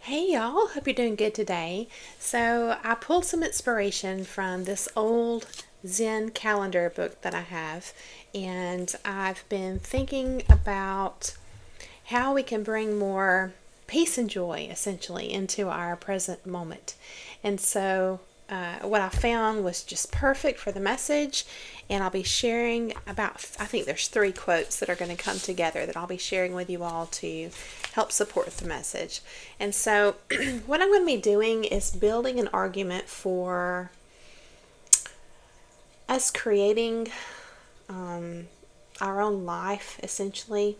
Hey y'all, hope you're doing good today. So, I pulled some inspiration from this old Zen calendar book that I have, and I've been thinking about how we can bring more peace and joy essentially into our present moment. And so, what I found was just perfect for the message, and I'll be sharing about, I think there's three quotes that are going to come together that I'll be sharing with you all to help support the message. And so, what I'm going to be doing is building an argument for us creating our own life essentially,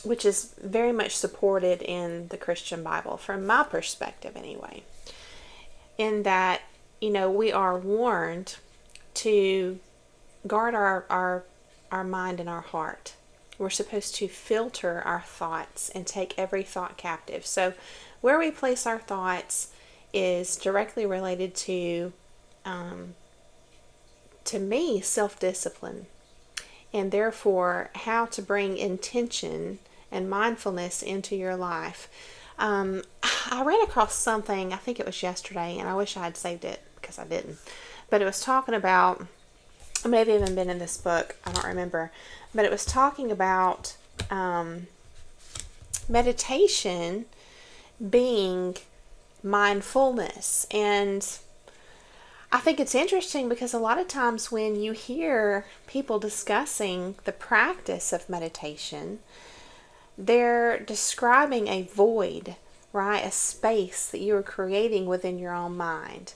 which is very much supported in the Christian Bible, from my perspective anyway. In that, we are warned to guard our mind and our heart. We're supposed to filter our thoughts and take every thought captive. So, where we place our thoughts is directly related to me, self discipline, and therefore how to bring intention and mindfulness into your life. I ran across something, I think it was yesterday, and I wish I had saved it because I didn't. But it was talking about, it may have even been in this book, I don't remember, but it was talking about meditation being mindfulness. And I think it's interesting because a lot of times when you hear people discussing the practice of meditation, they're describing a void, right? A space that you are creating within your own mind.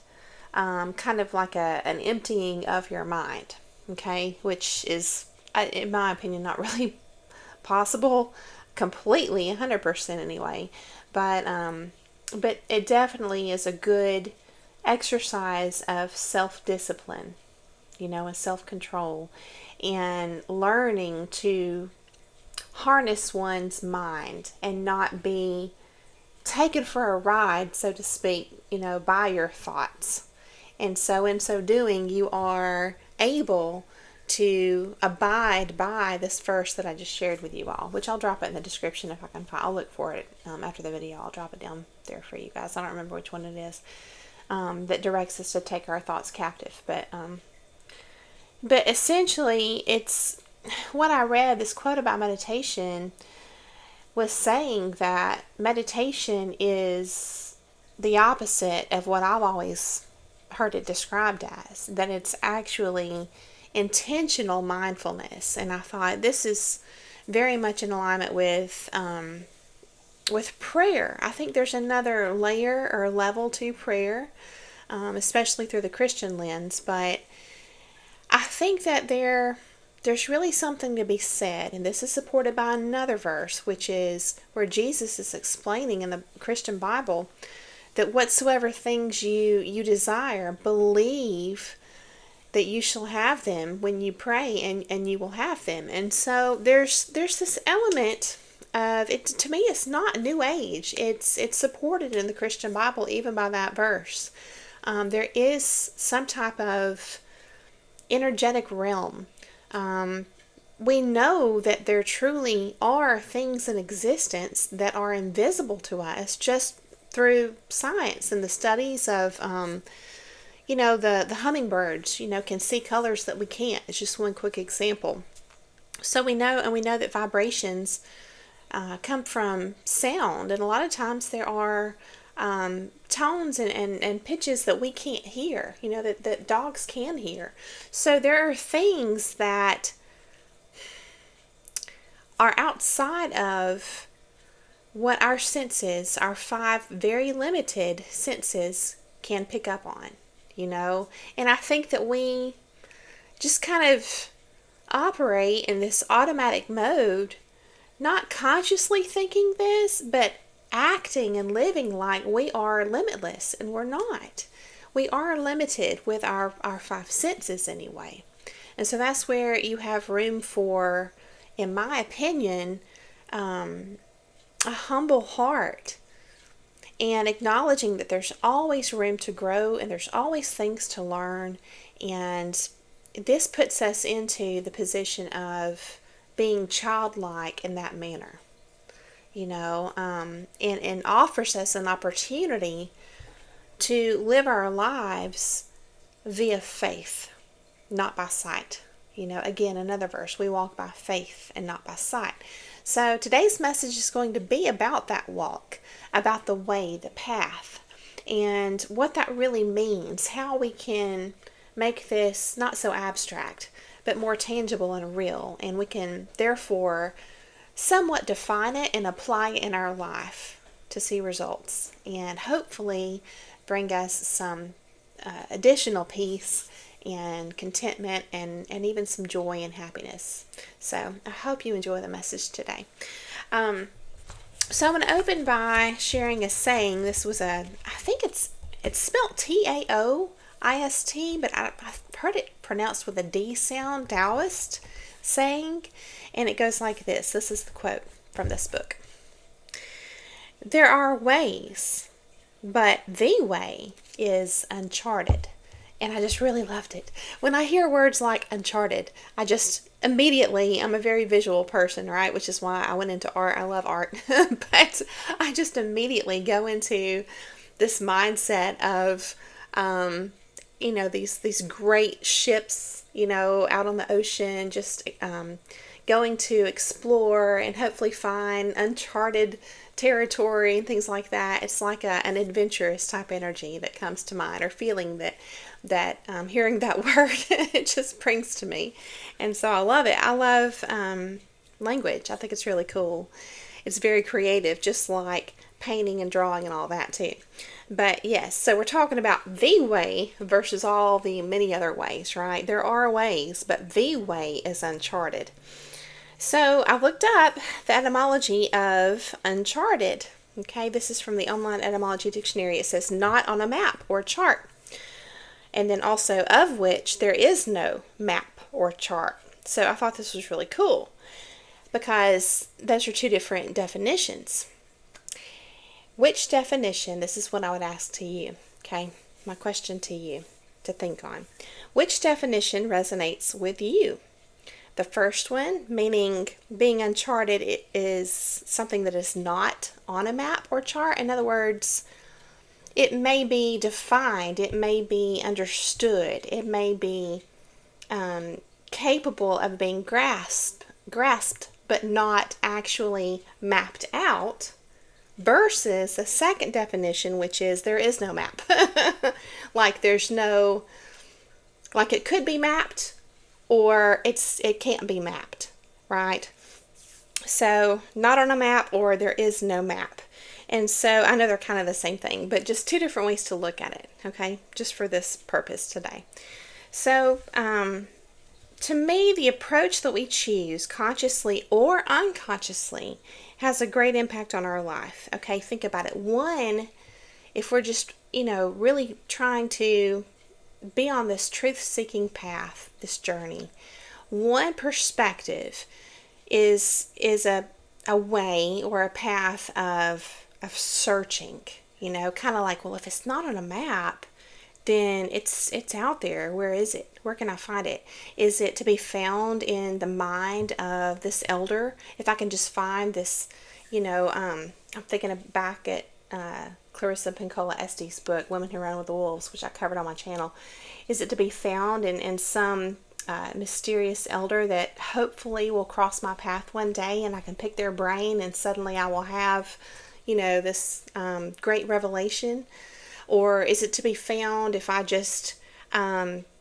Kind of like an emptying of your mind, okay? Which is, in my opinion, not really possible completely, 100% anyway. But it definitely is a good exercise of self-discipline, and self-control, and learning to harness one's mind and not be taken for a ride, so to speak, by your thoughts. And so, in so doing, you are able to abide by this verse that I just shared with you all, which I'll drop it in the description if I can find. I'll look for it after the video. I'll drop it down there for you guys. I don't remember which one it is, that directs us to take our thoughts captive. But essentially, it's what I read. This quote about meditation was saying that meditation is the opposite of what I've always heard it described as, that it's actually intentional mindfulness. And I thought this is very much in alignment with prayer. I think there's another layer or level to prayer, especially through the Christian lens, but I think that there's really something to be said, and this is supported by another verse, which is where Jesus is explaining in the Christian Bible that whatsoever things you desire, believe that you shall have them when you pray, and you will have them. And so there's this element of it. To me, it's not New Age. It's supported in the Christian Bible, even by that verse. There is some type of energetic realm. We know that there truly are things in existence that are invisible to us just through science and the studies of, the hummingbirds, can see colors that we can't. It's just one quick example. So we know that vibrations come from sound, and a lot of times there are tones and pitches that we can't hear, that dogs can hear. So there are things that are outside of what our senses, our five very limited senses, can pick up on, And I think that we just kind of operate in this automatic mode, not consciously thinking this, but acting and living like we are limitless, and we're not. We are limited with our five senses anyway. And so that's where you have room for, in my opinion, a humble heart, and acknowledging that there's always room to grow and there's always things to learn. And this puts us into the position of being childlike in that manner. and offers us an opportunity to live our lives via faith, not by sight. Again, another verse, we walk by faith and not by sight. So today's message is going to be about that walk, about the way, the path, and what that really means, how we can make this not so abstract, but more tangible and real, and we can therefore somewhat define it and apply it in our life to see results, and hopefully bring us some additional peace and contentment and even some joy and happiness. So I hope you enjoy the message today. So I'm going to open by sharing a saying. This was I think it's spelled Taoist, but I've heard it pronounced with a D sound, Taoist saying, and it goes like this. This is the quote from this book. There are ways, but the way is uncharted. And I just really loved it. When I hear words like uncharted, I just immediately, I'm a very visual person, right? Which is why I went into art. I love art. But I just immediately go into this mindset of, these great ships, out on the ocean, just going to explore and hopefully find uncharted territory and things like that. It's like an adventurous type energy that comes to mind, or feeling that hearing that word, it just brings to me. And so I love it. I love language. I think it's really cool. It's very creative, just like painting and drawing and all that too. But yes, so we're talking about the way versus all the many other ways, right? There are ways, but the way is uncharted. So I looked up the etymology of uncharted. Okay, this is from the online etymology dictionary. It says not on a map or chart. And then also of which there is no map or chart. So I thought this was really cool because those are two different definitions. Which definition, this is what I would ask to you, okay? My question to you to think on. Which definition resonates with you? The first one, meaning being uncharted, it is something that is not on a map or chart. In other words, it may be defined, it may be understood, it may be capable of being grasped, but not actually mapped out, versus the second definition, which is there is no map. Like it could be mapped, or it can't be mapped, right? So not on a map, or there is no map. And so I know they're kind of the same thing, but just two different ways to look at it, okay? Just for this purpose today. So to me, the approach that we choose, consciously or unconsciously, has a great impact on our life, okay? Think about it. One, if we're just, really trying to be on this truth-seeking path, this journey, one perspective is a way or a path of searching, kind of like, well, if it's not on a map, then it's out there. Where is it? Where can I find it? Is it to be found in the mind of this elder? If I can just find this, I'm thinking back at Clarissa Pinkola Estes' book, Women Who Run with the Wolves, which I covered on my channel. Is it to be found in some mysterious elder that hopefully will cross my path one day, and I can pick their brain, and suddenly I will have, this great revelation? Or is it to be found if I just,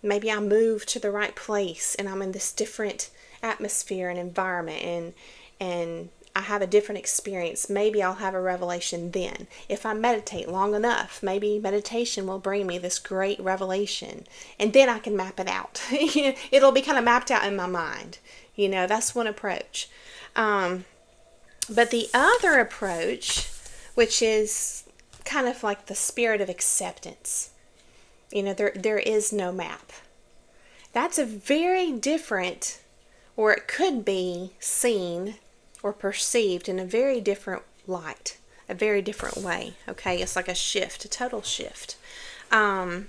maybe I move to the right place and I'm in this different atmosphere and environment, and I have a different experience? Maybe I'll have a revelation then. If I meditate long enough, maybe meditation will bring me this great revelation, and then I can map it out. It'll be kind of mapped out in my mind. That's one approach. But the other approach, which is kind of like the spirit of acceptance, there is no map. That's a very different, or it could be seen or perceived in a very different light, a very different way. Okay, it's like a shift, a total shift. And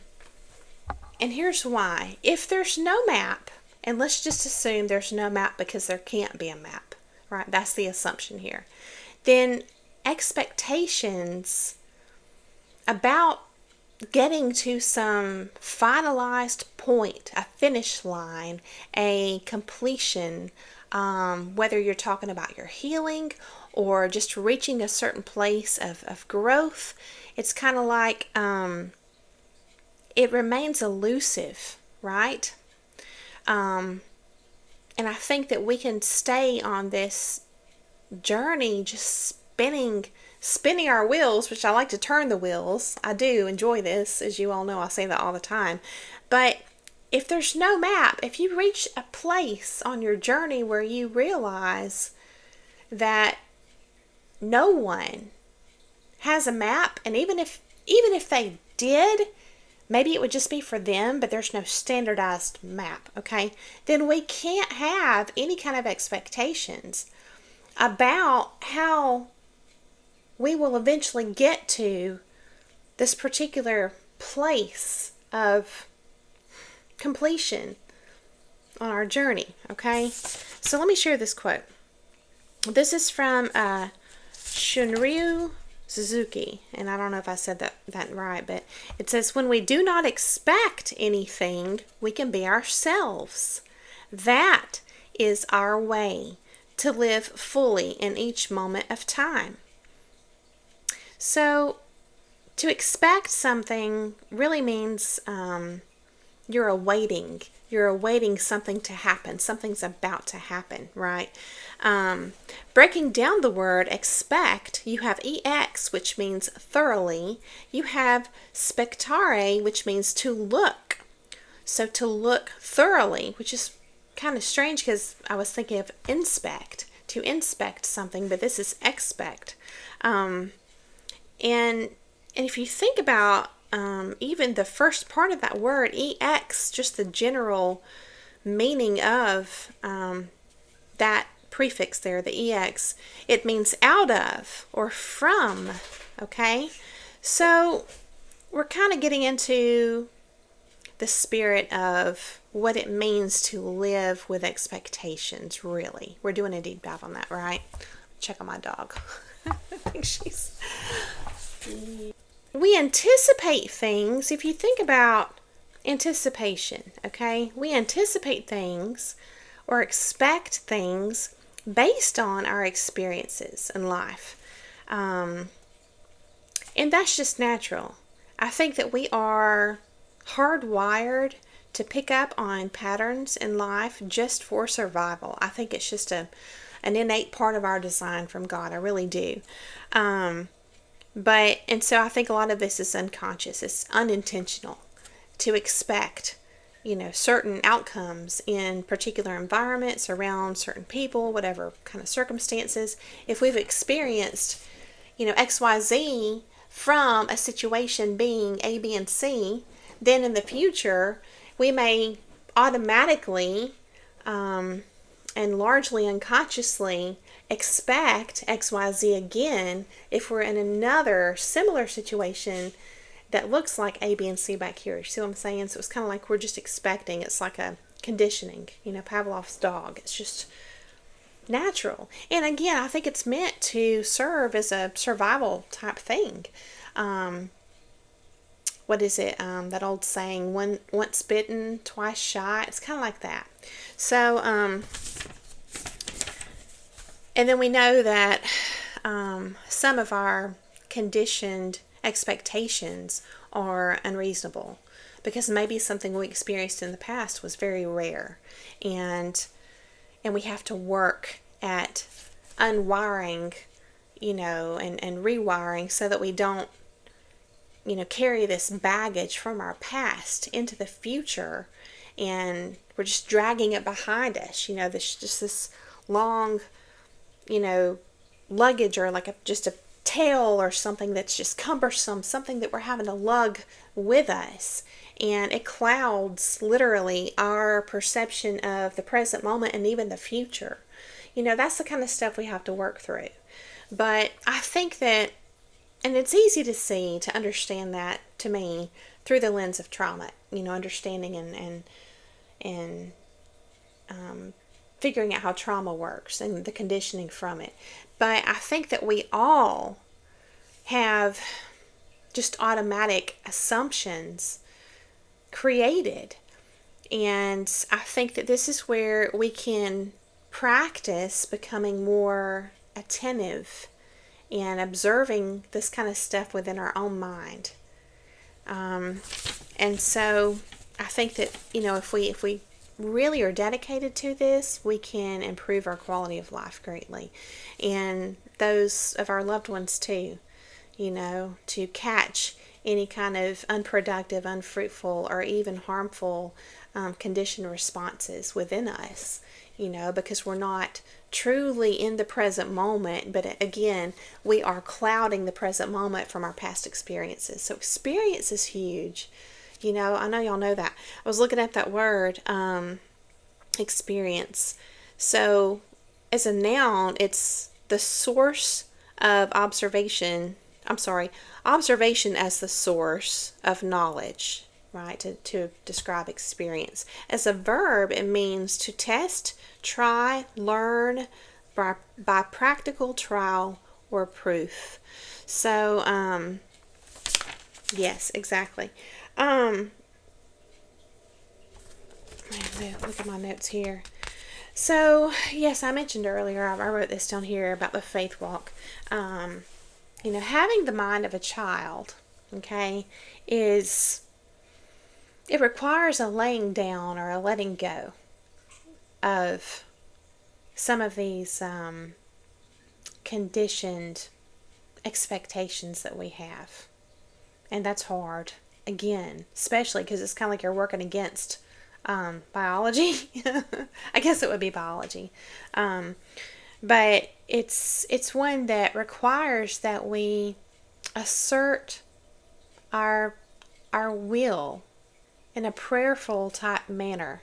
here's why. If there's no map, and let's just assume there's no map because there can't be a map, right? That's the assumption here. then expectations about getting to some finalized point, a finish line, a completion, whether you're talking about your healing or just reaching a certain place of growth, it's kind of like it remains elusive, right? And I think that we can stay on this journey just spinning our wheels, which I like to turn the wheels. I do enjoy this, as you all know, I say that all the time. But if there's no map, if you reach a place on your journey where you realize that no one has a map, and even if they did, maybe it would just be for them, but there's no standardized map, okay? Then we can't have any kind of expectations about how we will eventually get to this particular place of completion on our journey, okay? So let me share this quote. This is from Shunryu Suzuki, and I don't know if I said that right, but it says, when we do not expect anything, we can be ourselves. That is our way to live fully in each moment of time. So to expect something really means you're awaiting something to happen. Something's about to happen, right? Breaking down the word expect, you have ex, which means thoroughly. You have spectare, which means to look. So to look thoroughly, which is kind of strange because I was thinking of inspect, to inspect something, but this is expect. And if you think about even the first part of that word, ex, just the general meaning of that prefix there, the ex, it means out of or from, okay? So we're kind of getting into the spirit of what it means to live with expectations, really. We're doing a deep dive on that, right? Check on my dog. I think she's... We anticipate things. If you think about anticipation, okay? We anticipate things or expect things based on our experiences in life. And that's just natural. I think that we are hardwired to pick up on patterns in life just for survival. I think it's just an innate part of our design from God. I really do. And so I think a lot of this is unconscious. It's unintentional to expect, certain outcomes in particular environments, around certain people, whatever kind of circumstances. If we've experienced, XYZ from a situation being A, B, and C, then in the future, we may automatically and largely unconsciously expect XYZ again if we're in another similar situation that looks like A, B, and C back here. You see what I'm saying? So it's kind of like we're just expecting. It's like a conditioning, Pavlov's dog. It's just natural. And again, I think it's meant to serve as a survival type thing. What is it? That old saying, once bitten, twice shy. It's kind of like that. So, and then we know that some of our conditioned expectations are unreasonable because maybe something we experienced in the past was very rare, and we have to work at unwiring, and rewiring so that we don't, carry this baggage from our past into the future, and we're just dragging it behind us. There's just this long, luggage, or like just a tail or something that's just cumbersome, something that we're having to lug with us, and it clouds literally our perception of the present moment and even the future. That's the kind of stuff we have to work through. But I think that, and it's easy to see, to understand that, to me, through the lens of trauma, understanding and figuring out how trauma works and the conditioning from it. But I think that we all have just automatic assumptions created. And I think that this is where we can practice becoming more attentive and observing this kind of stuff within our own mind. And so I think that, if we really are dedicated to this, we can improve our quality of life greatly. And those of our loved ones too, to catch any kind of unproductive, unfruitful, or even harmful conditioned responses within us, because we're not truly in the present moment, but again, we are clouding the present moment from our past experiences. So experience is huge. I know y'all know that. I was looking at that word, experience. So as a noun, it's the source of observation. Observation as the source of knowledge, right? To describe experience. As a verb, it means to test, try, learn by practical trial or proof. So, yes, exactly. Look at my notes here. So, yes, I mentioned earlier, I wrote this down here about the faith walk. Having the mind of a child, okay, it requires a laying down or a letting go of some of these conditioned expectations that we have. And that's hard, again, especially because it's kind of like you're working against biology. I guess it would be biology. But it's one that requires that we assert our will in a prayerful type manner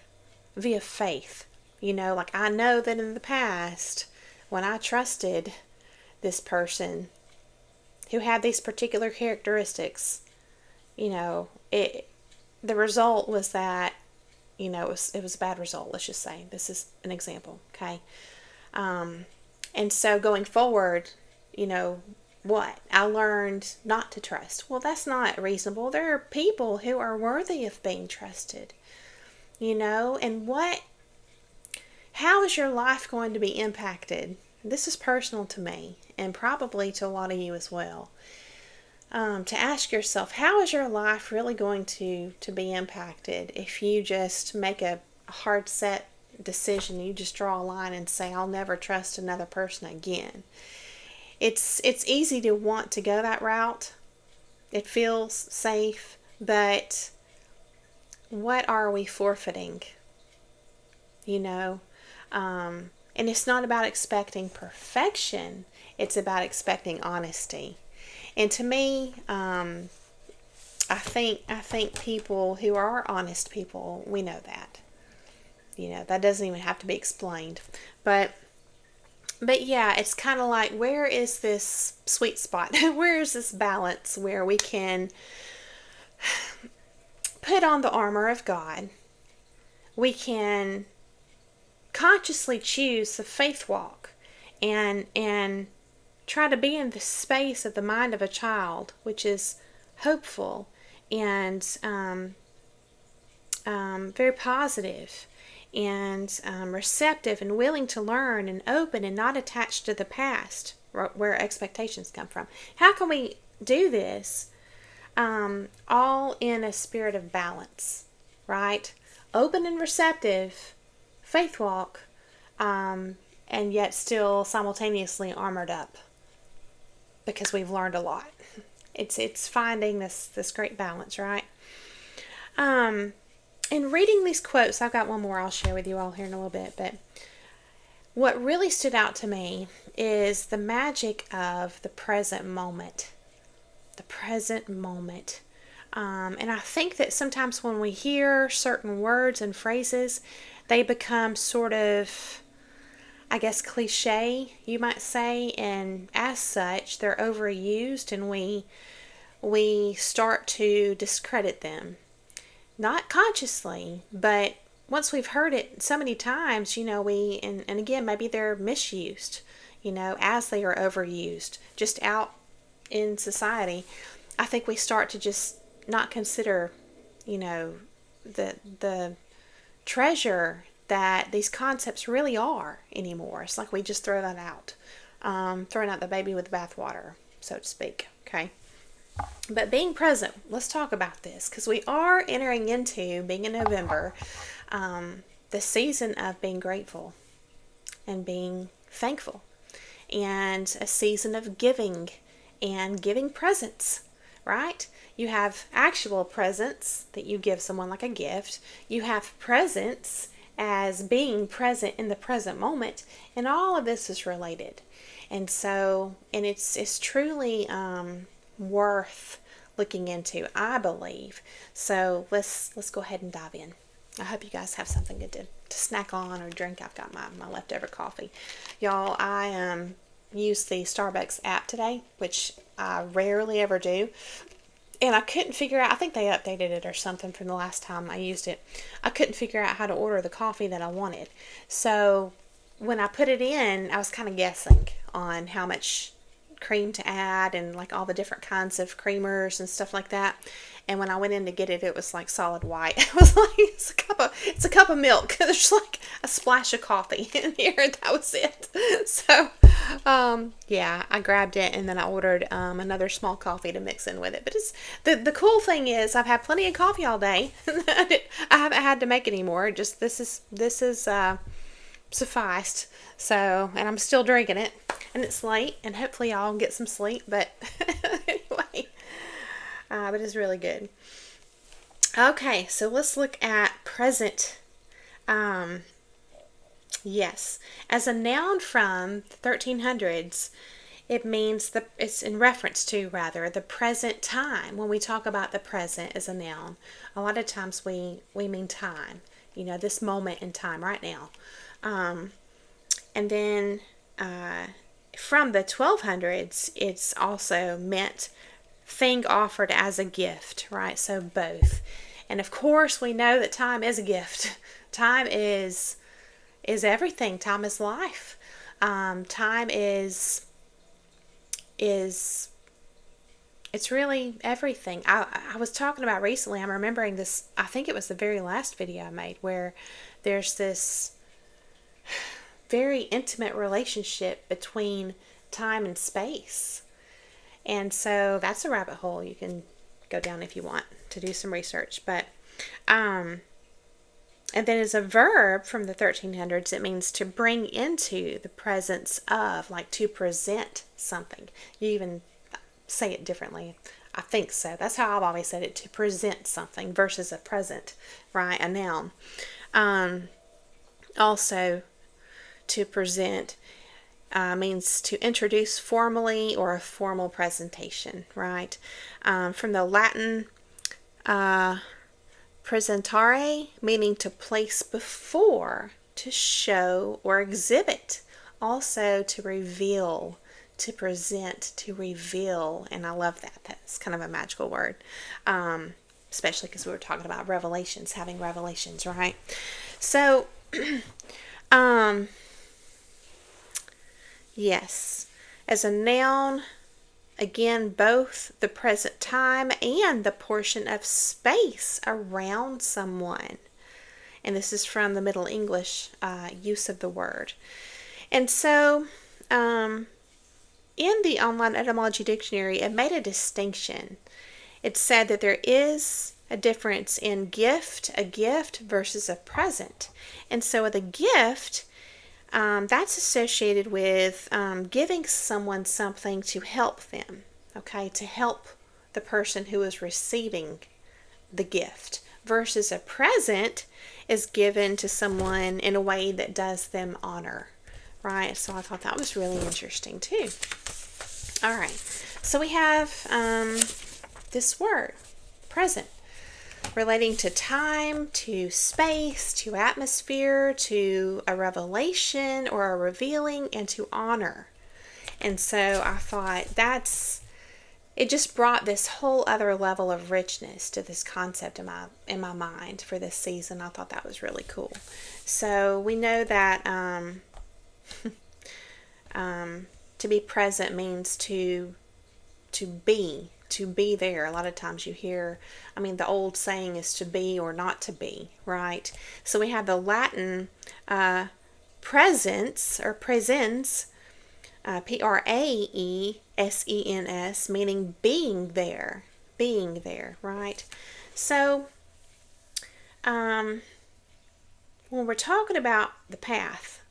via faith. Like I know that in the past when I trusted this person who had these particular characteristics, the result was that, it was a bad result. Let's just say this is an example. Okay. And so going forward, what? I learned not to trust. Well, that's not reasonable. There are people who are worthy of being trusted, and how is your life going to be impacted? This is personal to me and probably to a lot of you as well. To ask yourself, how is your life really going to be impacted if you just make a hard set decision? You just draw a line and say, I'll never trust another person again. It's easy to want to go that route. It feels safe, but what are we forfeiting? And it's not about expecting perfection. It's about expecting honesty. And to me, I think people who are honest people, we know that. That doesn't even have to be explained. But yeah, it's kind of like, where is this sweet spot? Where is this balance where we can put on the armor of God? We can consciously choose the faith walk and try to be in the space of the mind of a child, which is hopeful and very positive and receptive and willing to learn and open and not attached to the past where expectations come from. How can we do this all in a spirit of balance, right? Open and receptive faith walk, and yet still simultaneously armored up because we've learned a lot. It's finding this great balance, right? And reading these quotes, I've got one more I'll share with you all here in a little bit, but what really stood out to me is the magic of the present moment. The present moment. And I think that sometimes when we hear certain words and phrases, they become sort of, I guess, cliche, you might say, and as such, they're overused and we start to discredit them. Not consciously, but once we've heard it so many times, and again, maybe they're misused, as they are overused, just out in society. I think we start to just not consider, the treasure that these concepts really are anymore. It's like we just throw that out, throwing out the baby with the bathwater, so to speak. Okay. But being present, let's talk about this, because we are entering into, being in November, the season of being grateful and being thankful, and a season of giving and giving presents, right? You have actual presents that you give someone like a gift. You have presents as being present in the present moment, and all of this is related. And so, and it's truly worth looking into, I believe. So let's go ahead and dive in. I hope you guys have something good to snack on or drink. I've got my leftover coffee. Y'all, I used the Starbucks app today, which I rarely ever do. And I couldn't figure out, I think they updated it or something from the last time I used it. I couldn't figure out how to order the coffee that I wanted. So when I put it in, I was kind of guessing on how much cream to add and like all the different kinds of creamers and stuff like that. And when I went in to get it, it was like solid white. It was like, it's a cup of milk. There's like a splash of coffee in here, and that was it. So, yeah, I grabbed it, and then I ordered another small coffee to mix in with it. But it's the cool thing is I've had plenty of coffee all day. I haven't had to make any more. Just this is sufficed. So, and I'm still drinking it, and it's late, and hopefully y'all get some sleep. But anyway. But it's really good. Okay, so let's look at present. Yes, as a noun from the 1300s, it means it's in reference to, rather, the present time. When we talk about the present as a noun, a lot of times we mean time. This moment in time right now. And then from the 1200s, it's also meant thing offered as a gift, right? So both. And of course, we know that time is a gift. Time is everything. Time is life. Time is it's really everything. I was talking about recently, I'm remembering this, I think it was the very last video I made, where there's this very intimate relationship between time and space. And so that's a rabbit hole you can go down if you want to do some research. But, and then as a verb from the 1300s, it means to bring into the presence of, like to present something. You even say it differently. I think so. That's how I've always said it, to present something versus a present, right? A noun. Also, to present means to introduce formally, or a formal presentation, right? From the Latin presentare, meaning to place before, to show or exhibit. Also to reveal, to present, to reveal. And I love that. That's kind of a magical word. Especially because we were talking about revelations, having revelations, right? So, yes, as a noun, again, both the present time and the portion of space around someone. And this is from the Middle English use of the word. And so, in the Online Etymology Dictionary, it made a distinction. It said that there is a difference in a gift versus a present. And so with a gift, that's associated with giving someone something to help them, okay, to help the person who is receiving the gift, versus a present is given to someone in a way that does them honor, right? So I thought that was really interesting too. All right, so we have this word, present, relating to time, to space, to atmosphere, to a revelation or a revealing, and to honor. And so I thought it just brought this whole other level of richness to this concept in my mind for this season. I thought that was really cool. So we know that to be present means to be there. A lot of times you hear, the old saying is to be or not to be, right? So we have the Latin presence or presens, Praesens, meaning being there, right? So when we're talking about the path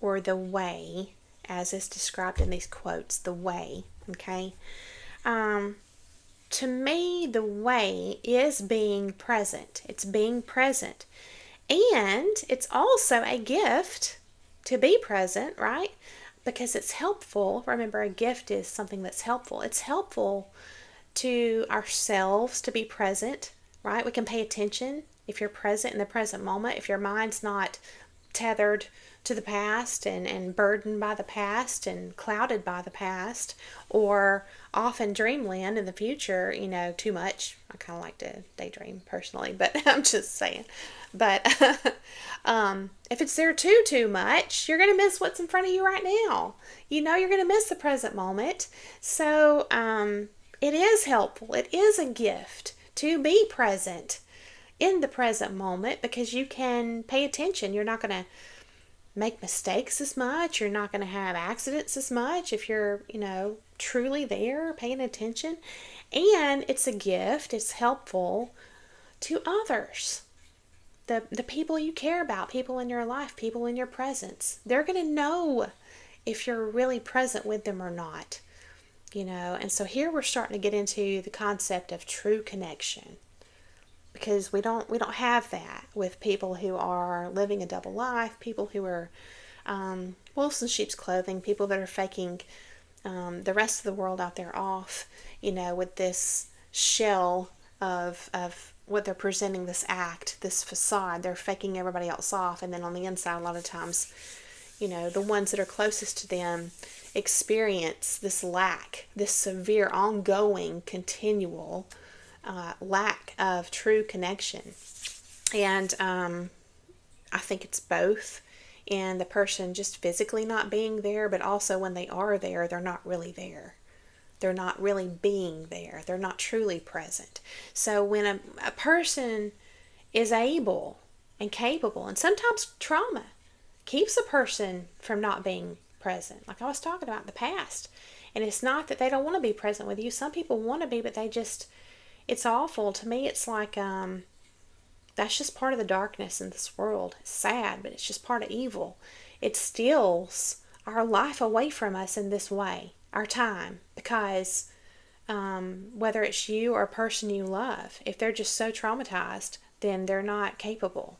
or the way, as is described in these quotes, the way, okay? To me, the way is being present. It's being present. And it's also a gift to be present, right? Because it's helpful. Remember, a gift is something that's helpful. It's helpful to ourselves to be present, right? We can pay attention if you're present in the present moment, if your mind's not tethered to the past and burdened by the past and clouded by the past, or off in dreamland in the future, too much. I kind of like to daydream personally, but I'm just saying. But if it's there too much, you're going to miss what's in front of you right now. You're going to miss the present moment. So it is helpful. It is a gift to be present in the present moment, because you can pay attention. You're not going to make mistakes as much. You're not going to have accidents as much if you're, truly there, paying attention. And it's a gift. It's helpful to others. The people you care about, people in your life, people in your presence. They're going to know if you're really present with them or not. And so here we're starting to get into the concept of true connection. Because we don't have that with people who are living a double life, people who are wolves in sheep's clothing, people that are faking the rest of the world out there off, with this shell of what they're presenting, this act, this facade. They're faking everybody else off, and then on the inside, a lot of times, the ones that are closest to them experience this lack, this severe, ongoing, continual lack of true connection. And I think it's both in the person just physically not being there, but also when they are there, they're not really there. They're not really being there. They're not truly present. So when a person is able and capable, and sometimes trauma keeps a person from not being present, like I was talking about in the past. And it's not that they don't want to be present with you. Some people want to be, but it's awful. To me, it's like that's just part of the darkness in this world. It's sad, but it's just part of evil. It steals our life away from us in this way, our time, because whether it's you or a person you love, if they're just so traumatized, then they're not capable.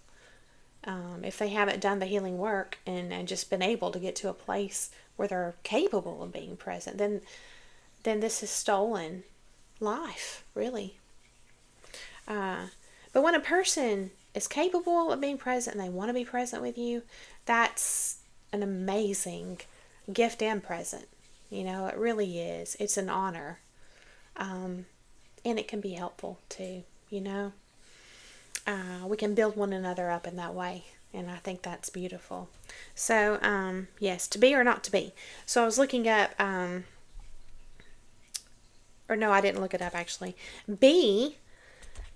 If they haven't done the healing work and just been able to get to a place where they're capable of being present, then this is stolen life, really. But when a person is capable of being present and they want to be present with you, that's an amazing gift and present. It really is. It's an honor. And it can be helpful too, we can build one another up in that way. And I think that's beautiful. So, yes, to be or not to be. So I was looking up, or no, I didn't look it up actually. Be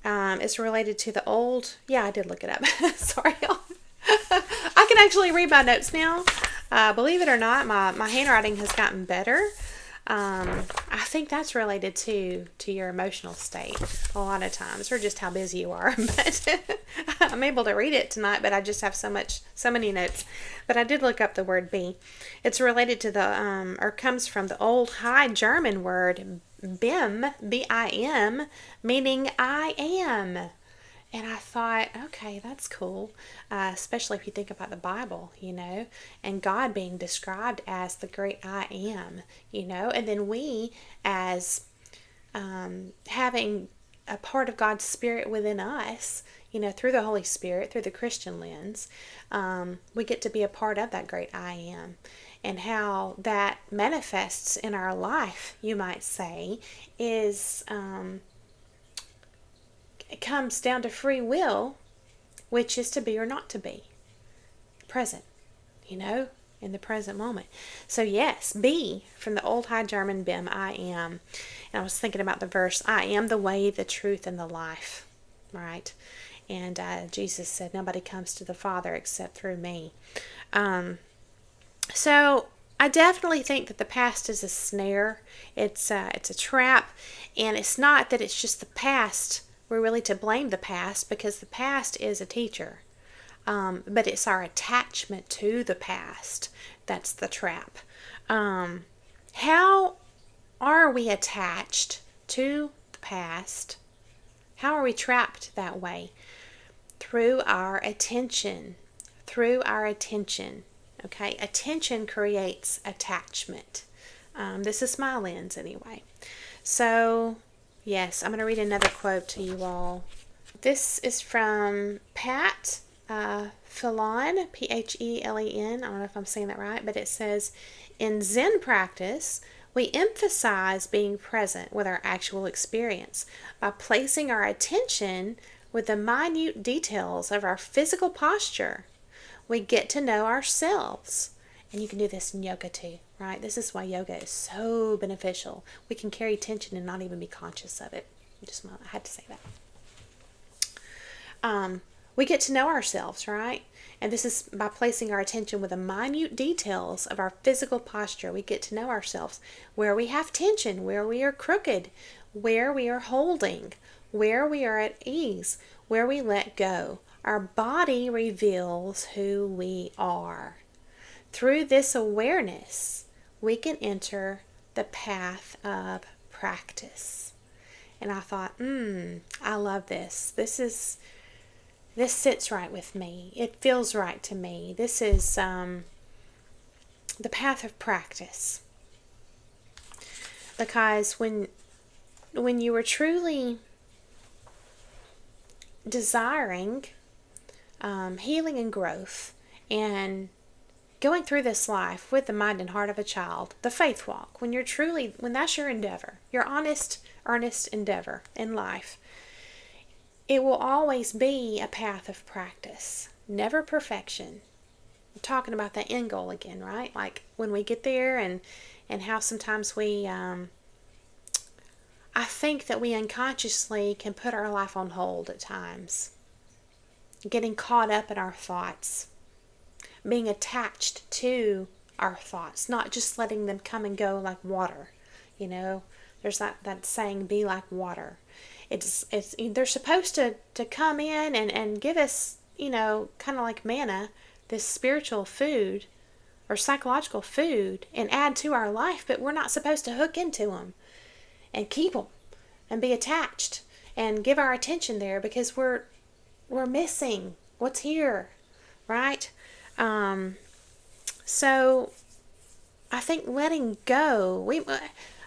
is related to the old, I did look it up. Sorry, y'all. I can actually read my notes now. Believe it or not, my handwriting has gotten better. I think that's related to your emotional state a lot of times, or just how busy you are. But I'm able to read it tonight, but I just have so many notes. But I did look up the word be. It's related to the, or comes from the old High German word bim, B-I-M, meaning I am. And I thought, okay, that's cool, especially if you think about the Bible, and God being described as the great I am, and then we as having a part of God's Spirit within us, through the Holy Spirit, through the Christian lens, we get to be a part of that great I am. and how that manifests in our life, you might say, is it comes down to free will, which is to be or not to be present, in the present moment. So yes, be, from the old High German bim, I am. And I was thinking about the verse, I am the way, the truth, and the life, right? And Jesus said, nobody comes to the Father except through me. So I definitely think that the past is a snare. It's a trap, and it's not that it's just the past. We're really to blame the past, because the past is a teacher. But it's our attachment to the past that's the trap. How are we attached to the past? How are we trapped that way? Through our attention. Okay, attention creates attachment. This is my lens anyway. So, yes, I'm going to read another quote to you all. This is from Pat Phelan, Phelen. I don't know if I'm saying that right, but it says, in Zen practice, we emphasize being present with our actual experience by placing our attention with the minute details of our physical posture. We get to know ourselves. And you can do this in yoga too, right? This is why yoga is so beneficial. We can carry tension and not even be conscious of it. I had to say that. We get to know ourselves, right? And this is by placing our attention with the minute details of our physical posture. We get to know ourselves, where we have tension, where we are crooked, where we are holding, where we are at ease, where we let go. Our body reveals who we are. Through this awareness, we can enter the path of practice. And I thought, I love this. This sits right with me. It feels right to me. This is the path of practice. Because when you are truly desiring healing and growth, and going through this life with the mind and heart of a child, the faith walk, when that's your endeavor, your honest, earnest endeavor in life, it will always be a path of practice, never perfection. I'm talking about that end goal again, right? Like when we get there, and how sometimes we, I think that we unconsciously can put our life on hold at times, getting caught up in our thoughts, being attached to our thoughts, not just letting them come and go like water. There's that saying, be like water. They're supposed to come in and give us, kind of like manna, this spiritual food or psychological food, and add to our life, but we're not supposed to hook into them and keep them and be attached and give our attention there, because we're missing what's here, right? So I think letting go,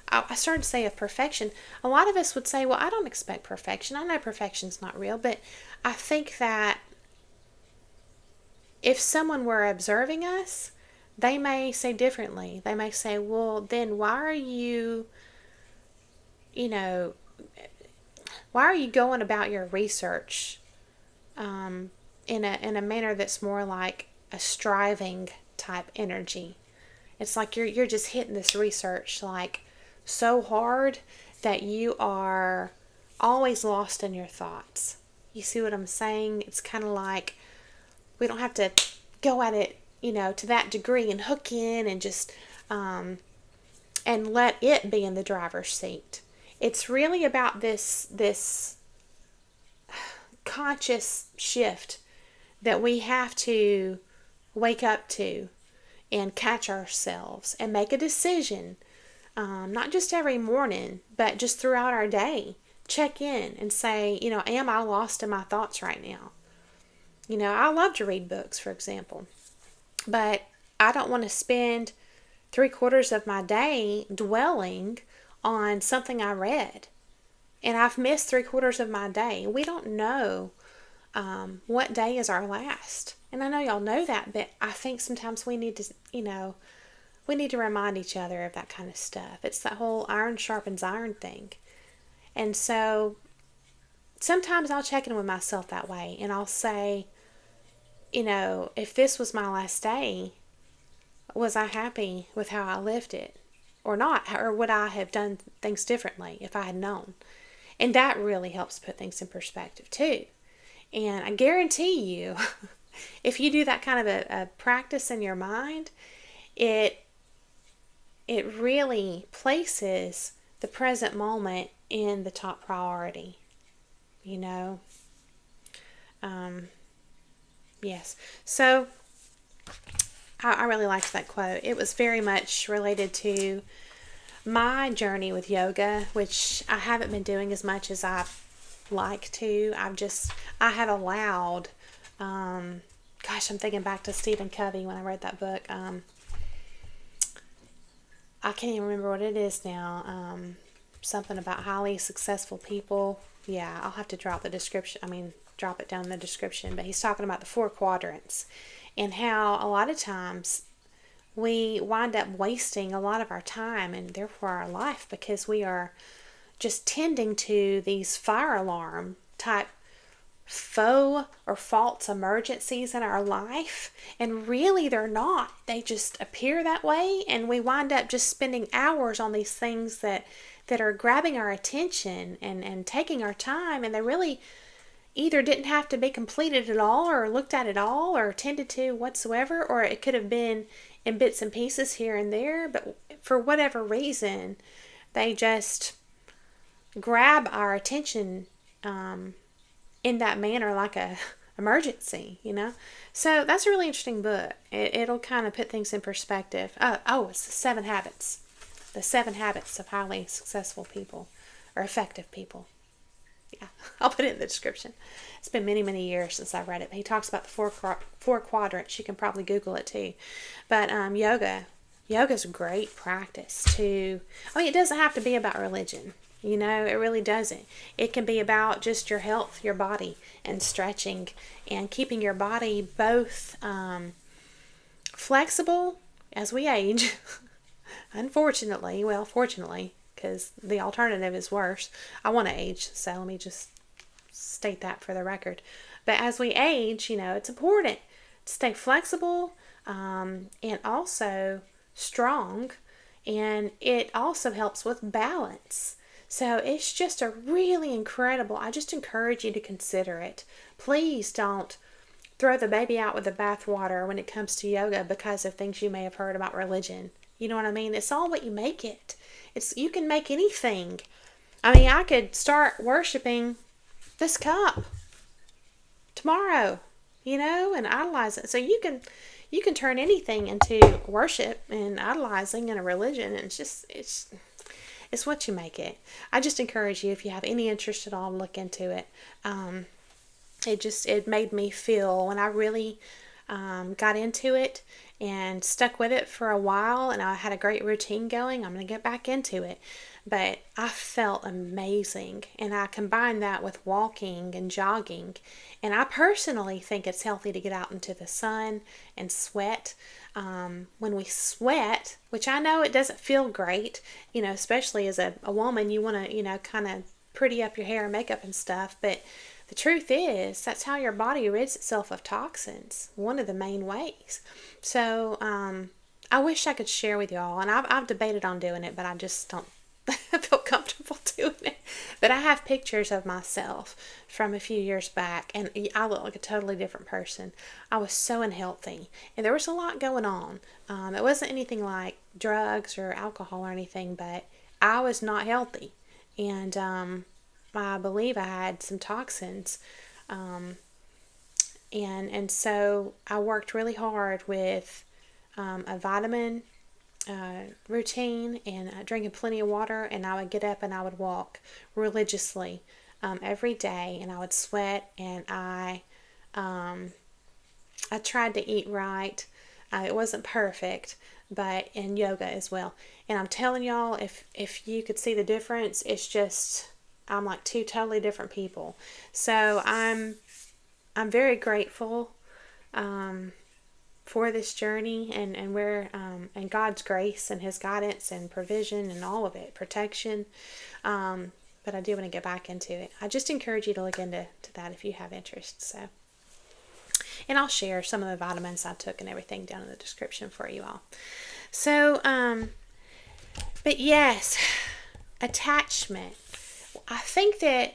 I started to say of perfection. A lot of us would say, well, I don't expect perfection. I know perfection's not real, but I think that if someone were observing us, they may say differently. They may say, well, then why are you going about your research in a manner that's more like a striving type energy? It's like you're just hitting this research like so hard that you are always lost in your thoughts. You see what I'm saying? It's kind of like we don't have to go at it, to that degree and hook in and just and let it be in the driver's seat. It's really about this conscious shift that we have to wake up to and catch ourselves and make a decision. Not just every morning, but just throughout our day. Check in and say, am I lost in my thoughts right now? I love to read books, for example, but I don't want to spend 3/4 of my day dwelling on something I read. And I've missed 3/4 of my day. We don't know what day is our last. And I know y'all know that, but I think sometimes we need to, we need to remind each other of that kind of stuff. It's that whole iron sharpens iron thing. And so sometimes I'll check in with myself that way, and I'll say, if this was my last day, was I happy with how I lived it or not? Or would I have done things differently if I had known? And that really helps put things in perspective too. And I guarantee you, if you do that kind of a practice in your mind, it really places the present moment in the top priority. Yes. So I really liked that quote. It was very much related to my journey with yoga, which I haven't been doing as much as I like to. I have allowed, I'm thinking back to Stephen Covey when I read that book. I can't even remember what it is now. Something about highly successful people. Yeah, I'll have to drop it down in the description. But he's talking about the 4 quadrants and how a lot of times we wind up wasting a lot of our time and therefore our life because we are just tending to these fire alarm type faux or false emergencies in our life, and really they're not. They just appear that way, and we wind up just spending hours on these things that are grabbing our attention and taking our time, and they really either didn't have to be completed at all or looked at at all or attended to whatsoever, or it could have been in bits and pieces here and there, but for whatever reason they just grab our attention in that manner, like a emergency, So that's a really interesting book. It'll kind of put things in perspective. It's the 7 habits. The 7 habits of highly successful people or effective people. Yeah, I'll put it in the description. It's been many, many years since I read it. He talks about the 4 quadrants. You can probably Google it too. But yoga's a great practice too. It doesn't have to be about religion. It really doesn't. It can be about just your health, your body, and stretching, and keeping your body both flexible as we age. Unfortunately, fortunately, because the alternative is worse. I want to age, so let me just state that for the record. But as we age, it's important to stay flexible and also strong, and it also helps with balance. So it's just a really incredible, I just encourage you to consider it. Please don't throw the baby out with the bathwater when it comes to yoga because of things you may have heard about religion. You know what I mean? It's all what you make it. You can make anything. I could start worshiping this cup tomorrow, and idolize it. So you can turn anything into worship and idolizing in a religion, and it's what you make it. I just encourage you, if you have any interest at all, look into it. It made me feel, when I really got into it and stuck with it for a while, and I had a great routine going. I'm going to get back into it. But I felt amazing, and I combined that with walking and jogging. And I personally think it's healthy to get out into the sun and sweat. When we sweat, which I know it doesn't feel great, especially as a woman, you want to, kind of pretty up your hair and makeup and stuff. But the truth is, that's how your body rids itself of toxins, one of the main ways. So I wish I could share with y'all, and I've debated on doing it, but I just don't feel comfortable doing it. But I have pictures of myself from a few years back, and I look like a totally different person. I was so unhealthy, and there was a lot going on. It wasn't anything like drugs or alcohol or anything, but I was not healthy, and I believe I had some toxins, and so I worked really hard with a vitamin routine and drinking plenty of water, and I would get up and I would walk religiously every day, and I would sweat, and I tried to eat right. It wasn't perfect, but in yoga as well. And I'm telling y'all, if you could see the difference, it's just, I'm like 2 totally different people. So I'm very grateful for this journey, and where and God's grace and His guidance and provision and all of it, protection. But I do want to get back into it. I just encourage you to look into that if you have interest. So, and I'll share some of the vitamins I took and everything down in the description for you all. So, but yes, attachment. I think that,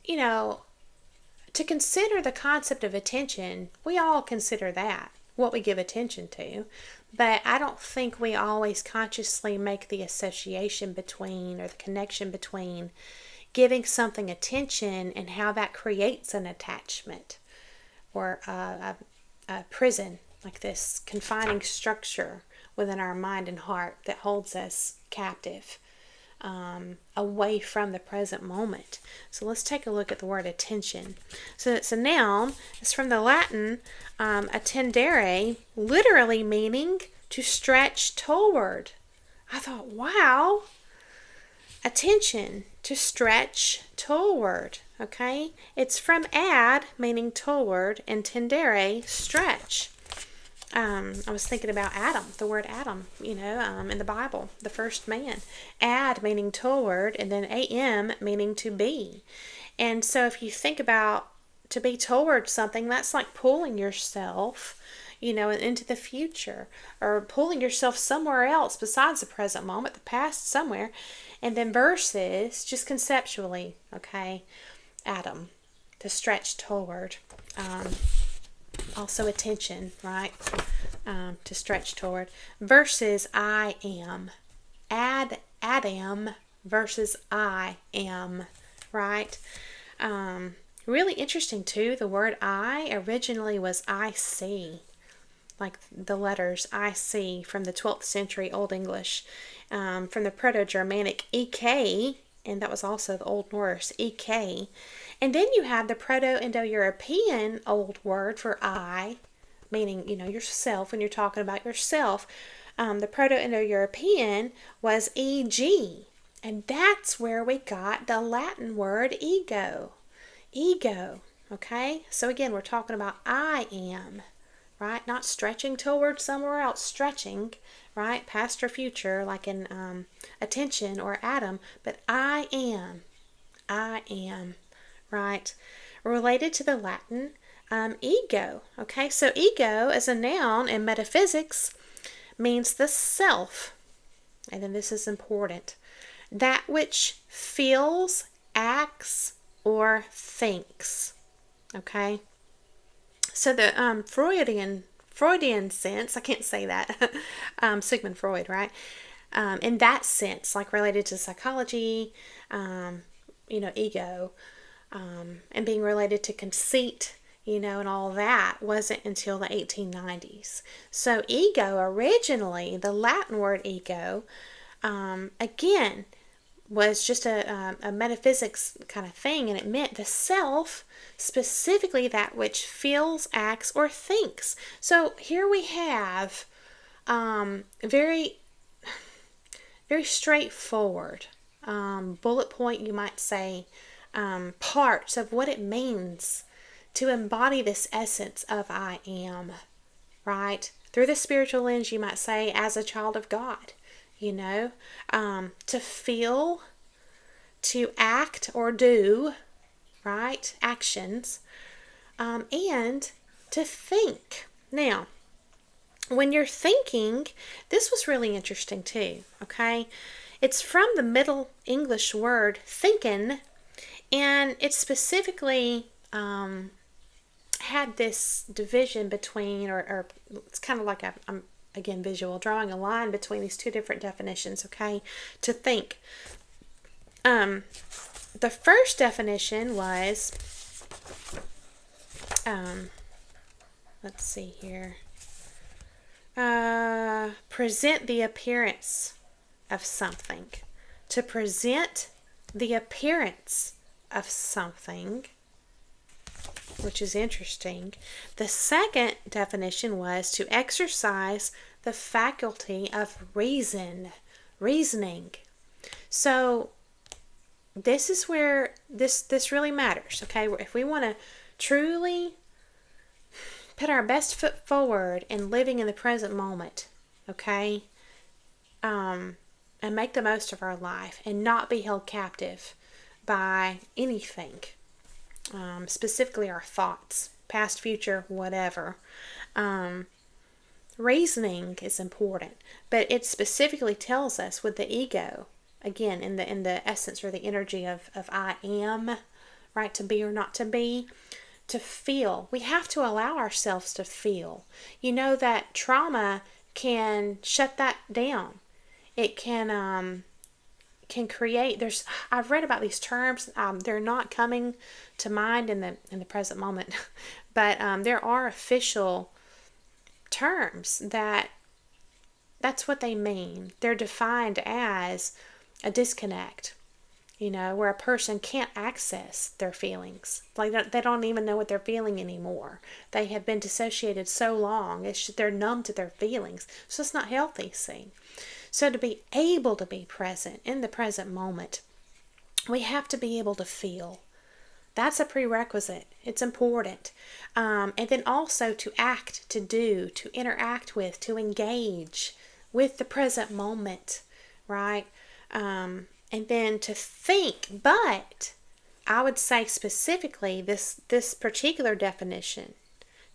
to consider the concept of attention, we all consider that, what we give attention to. But I don't think we always consciously make the association between, or the connection between, giving something attention and how that creates an attachment, or a prison, like this confining structure within our mind and heart that holds us captive, away from the present moment. So let's take a look at the word attention. So it's a noun. It's from the Latin attendere, literally meaning to stretch toward. I thought, wow, attention, to stretch toward. Okay, it's from ad, meaning toward, and tendere, stretch. I was thinking about Adam, the word Adam, in the Bible, the first man. Ad meaning toward, and then am meaning to be. And so if you think about to be toward something, that's like pulling yourself, into the future, or pulling yourself somewhere else besides the present moment, the past somewhere. And then versus, just conceptually, okay, Adam, to stretch toward. Also attention, right? To stretch toward. Versus I am. Adam versus I am, right? Really interesting too. The word I originally was I see, like the letters I see from the 12th century Old English, from the Proto-Germanic ek, and that was also the Old Norse ek. And then you have the Proto-Indo-European old word for I, meaning, yourself, when you're talking about yourself. The Proto-Indo-European was eg, and that's where we got the Latin word ego. Ego, okay? So again, we're talking about I am, right? Not stretching toward somewhere else, stretching, right? Past or future, like in attention or Adam, but I am, right? Related to the Latin ego, okay? So ego as a noun in metaphysics means the self, and then this is important, that which feels, acts, or thinks, okay? So the Freudian sense, I can't say that, Sigmund Freud, right? In that sense, like related to psychology, ego, and being related to conceit, and all that wasn't until the 1890s. So ego, originally, the Latin word ego, again, was just a metaphysics kind of thing, and it meant the self, specifically that which feels, acts, or thinks. So here we have very, very straightforward, bullet point, you might say, parts of what it means to embody this essence of I am, right? Through the spiritual lens, you might say, as a child of God, to feel, to act or do, right? Actions, and to think. Now, when you're thinking, this was really interesting too, okay? It's from the Middle English word thinkin', and it specifically had this division between, or it's kind of like I'm again visual, drawing a line between these two different definitions, okay? To think. The first definition was, let's see here, present the appearance of something. To present the appearance of something, which is interesting. The second definition was to exercise the faculty of reasoning. So this is where this really matters, okay? If we want to truly put our best foot forward in living in the present moment, okay? And make the most of our life and not be held captive by anything, specifically our thoughts, past, future, whatever. Reasoning is important, but it specifically tells us with the ego, again, in the essence or the energy of I am, right, to be or not to be, to feel. We have to allow ourselves to feel. You know that trauma can shut that down. It can create. I've read about these terms. They're not coming to mind in the present moment, but there are official terms that's what they mean. They're defined as a disconnect, where a person can't access their feelings. Like they don't even know what they're feeling anymore. They have been dissociated so long, they're numb to their feelings. So it's not healthy, see. So to be able to be present in the present moment, we have to be able to feel. That's a prerequisite. It's important. And then also to act, to do, to interact with, to engage with the present moment, right? And then to think. But I would say specifically this particular definition,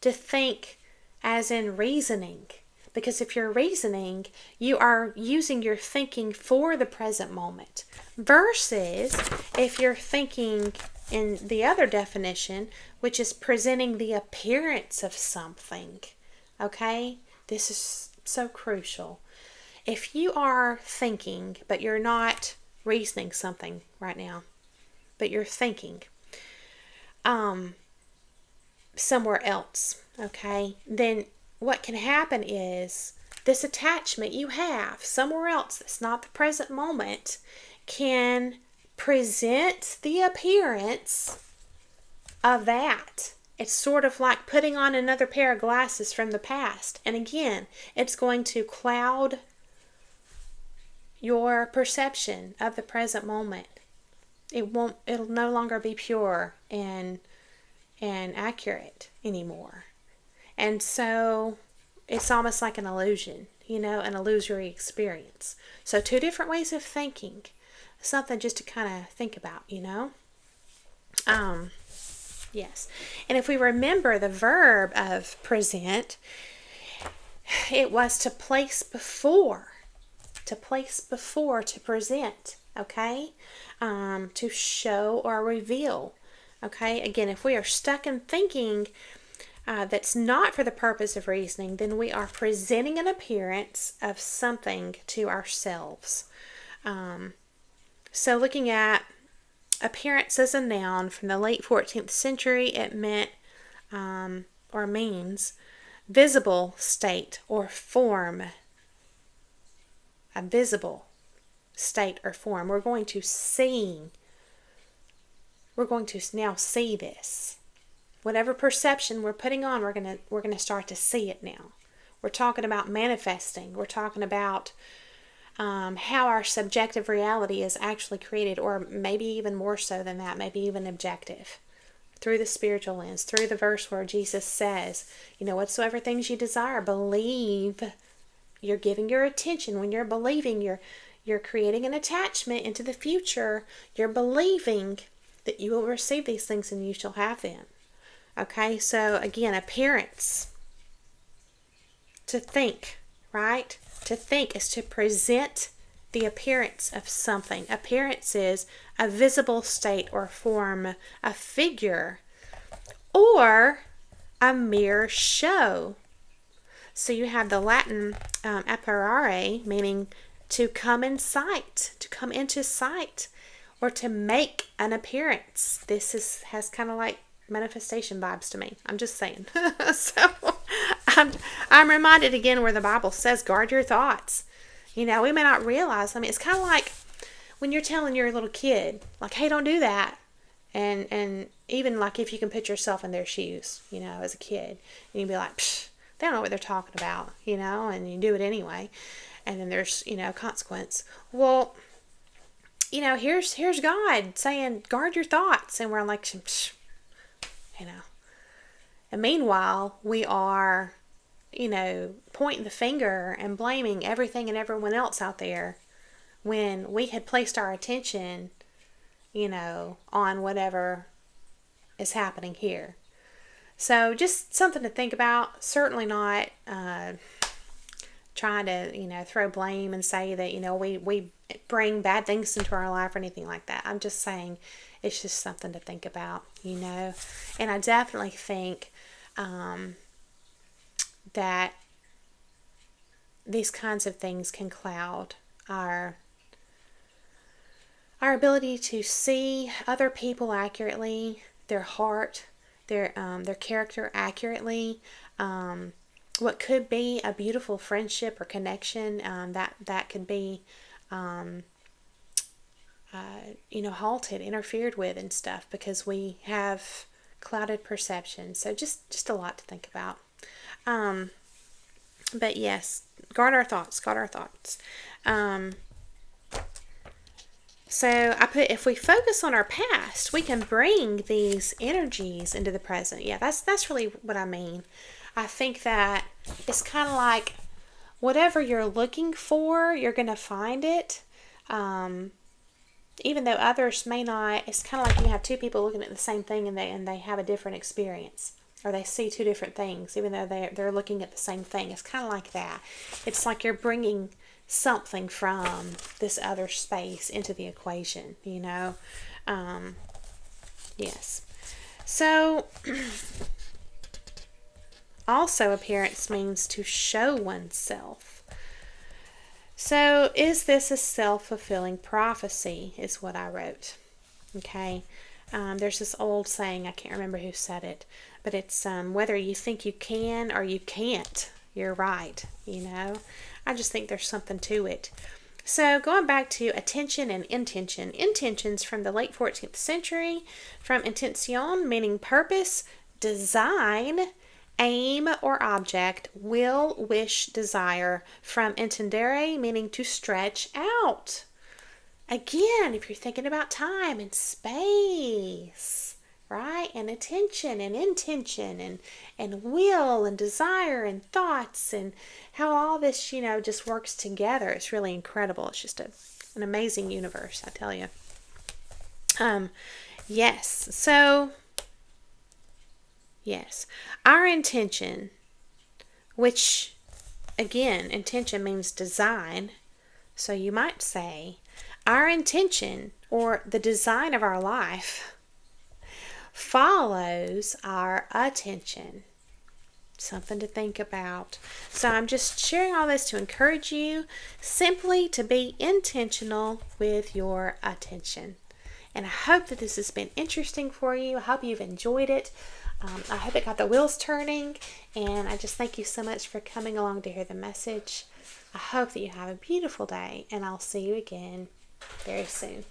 to think as in reasoning. Because if you're reasoning, you are using your thinking for the present moment. Versus if you're thinking in the other definition, which is presenting the appearance of something. Okay? This is so crucial. If you are thinking, but you're not reasoning something right now, but you're thinking somewhere else, okay, then what can happen is this attachment you have somewhere else that's not the present moment can present the appearance of that. It's sort of like putting on another pair of glasses from the past. And again, it's going to cloud your perception of the present moment. It'll no longer be pure and accurate anymore. And so it's almost like an illusion, an illusory experience. So 2 different ways of thinking. Something just to kind of think about, Yes. And if we remember the verb of present, it was to place before. To place before, to present. Okay? To show or reveal. Okay? Again, if we are stuck in thinking that's not for the purpose of reasoning, then we are presenting an appearance of something to ourselves. So looking at appearance as a noun from the late 14th century, it meant or means visible state or form. A visible state or form. We're going to now see this. Whatever perception we're putting on, we're going to start to see it now. We're talking about manifesting. We're talking about how our subjective reality is actually created, or maybe even more so than that, maybe even objective, through the spiritual lens, through the verse where Jesus says, whatsoever things you desire, believe. You're giving your attention. When you're believing, you're creating an attachment into the future. You're believing that you will receive these things and you shall have them. Okay, so again, appearance. To think, right? To think is to present the appearance of something. Appearance is a visible state or form, a figure, or a mere show. So you have the Latin apparare, meaning to come in sight, to come into sight, or to make an appearance. This has kind of like manifestation vibes to me. I'm just saying. So I'm reminded again where the Bible says, guard your thoughts. We may not realize. It's kind of like when you're telling your little kid, like, hey, don't do that. And even like if you can put yourself in their shoes, as a kid, and you'd be like, psh, they don't know what they're talking about, and you do it anyway. And then there's, consequence. Well, here's God saying, guard your thoughts. And we're like, psh, And meanwhile, we are, pointing the finger and blaming everything and everyone else out there when we had placed our attention, on whatever is happening here. So just something to think about. Certainly not trying to, throw blame and say that, we bring bad things into our life or anything like that. I'm just saying it's just something to think about, And I definitely think that these kinds of things can cloud our ability to see other people accurately, their heart, their character accurately, what could be a beautiful friendship or connection that could be halted, interfered with and stuff because we have clouded perception. So just a lot to think about. But yes, guard our thoughts. So I put, if we focus on our past, we can bring these energies into the present. Yeah, that's really what I mean. I think that it's kind of like whatever you're looking for, you're going to find it. Even though others may not, it's kind of like you have two people looking at the same thing and they have a different experience. Or they see two different things, even though they're looking at the same thing. It's kind of like that. It's like you're bringing something from this other space into the equation, Yes. So, also appearance means to show oneself. So, is this a self-fulfilling prophecy, is what I wrote. Okay. There's this old saying, I can't remember who said it, but it's whether you think you can or you can't, you're right, I just think there's something to it. So going back to attention and intention. Intentions from the late 14th century, from intention, meaning purpose, design, aim or object, will, wish, desire, from intendere, meaning to stretch out. Again, if you're thinking about time and space, right? And attention and intention and will and desire and thoughts and how all this, just works together. It's really incredible. It's just an amazing universe, I tell you. Yes. So, yes. Our intention, which, again, intention means design. So you might say, our intention or the design of our life follows our attention. Something to think about. So I'm just sharing all this to encourage you simply to be intentional with your attention. And I hope that this has been interesting for you. I hope you've enjoyed it. I hope it got the wheels turning. And I just thank you so much for coming along to hear the message. I hope that you have a beautiful day, and I'll see you again very soon.